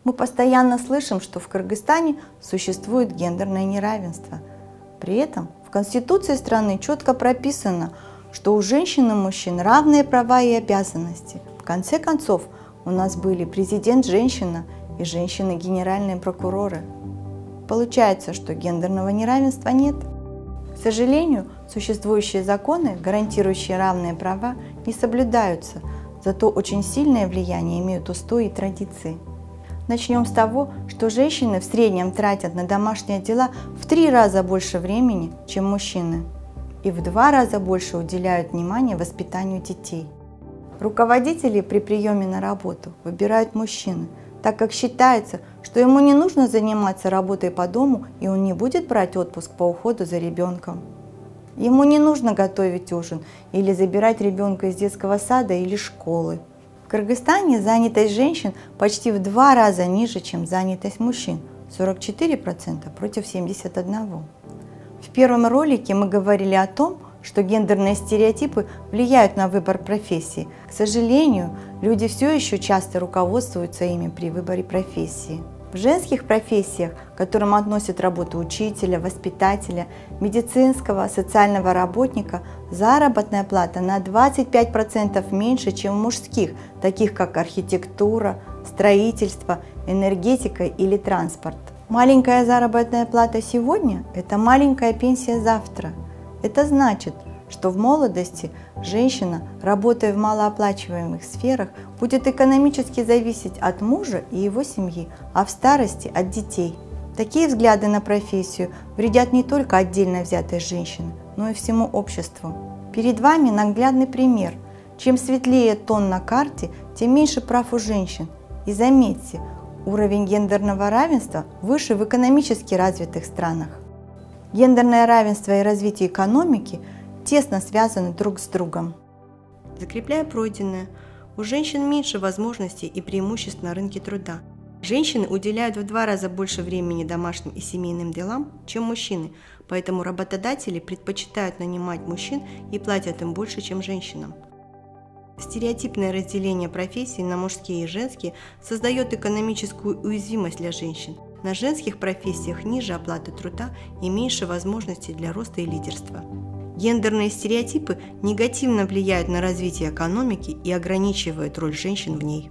Мы постоянно слышим, что в Кыргызстане существует гендерное неравенство. При этом в Конституции страны четко прописано, что у женщин и мужчин равные права и обязанности. В конце концов, у нас были президент-женщина и женщины-генеральные прокуроры. Получается, что гендерного неравенства нет. К сожалению, существующие законы, гарантирующие равные права, не соблюдаются, зато очень сильное влияние имеют устои и традиции. Начнем с того, что женщины в среднем тратят на домашние дела в 3 раза больше времени, чем мужчины, и в 2 раза больше уделяют внимания воспитанию детей. Руководители при приеме на работу выбирают мужчины, так как считается, что ему не нужно заниматься работой по дому, и он не будет брать отпуск по уходу за ребенком. Ему не нужно готовить ужин или забирать ребенка из детского сада или школы. В Кыргызстане занятость женщин почти в 2 раза ниже, чем занятость мужчин – 44% против 71%. В первом ролике мы говорили о том, что гендерные стереотипы влияют на выбор профессии. К сожалению, люди все еще часто руководствуются ими при выборе профессии. В женских профессиях, к которым относят работу учителя, воспитателя, медицинского, социального работника, заработная плата на 25% меньше, чем в мужских, таких как архитектура, строительство, энергетика или транспорт. Маленькая заработная плата сегодня – это маленькая пенсия завтра. Это значит, что в молодости женщина, работая в малооплачиваемых сферах, будет экономически зависеть от мужа и его семьи, а в старости – от детей. Такие взгляды на профессию вредят не только отдельно взятой женщине, но и всему обществу. Перед вами наглядный пример. Чем светлее тон на карте, тем меньше прав у женщин. И заметьте, уровень гендерного равенства выше в экономически развитых странах. Гендерное равенство и развитие экономики тесно связаны друг с другом. Закрепляя пройденное, у женщин меньше возможностей и преимуществ на рынке труда. Женщины уделяют в 2 раза больше времени домашним и семейным делам, чем мужчины, поэтому работодатели предпочитают нанимать мужчин и платят им больше, чем женщинам. Стереотипное разделение профессий на мужские и женские создает экономическую уязвимость для женщин. На женских профессиях ниже оплата труда и меньше возможностей для роста и лидерства. Гендерные стереотипы негативно влияют на развитие экономики и ограничивают роль женщин в ней.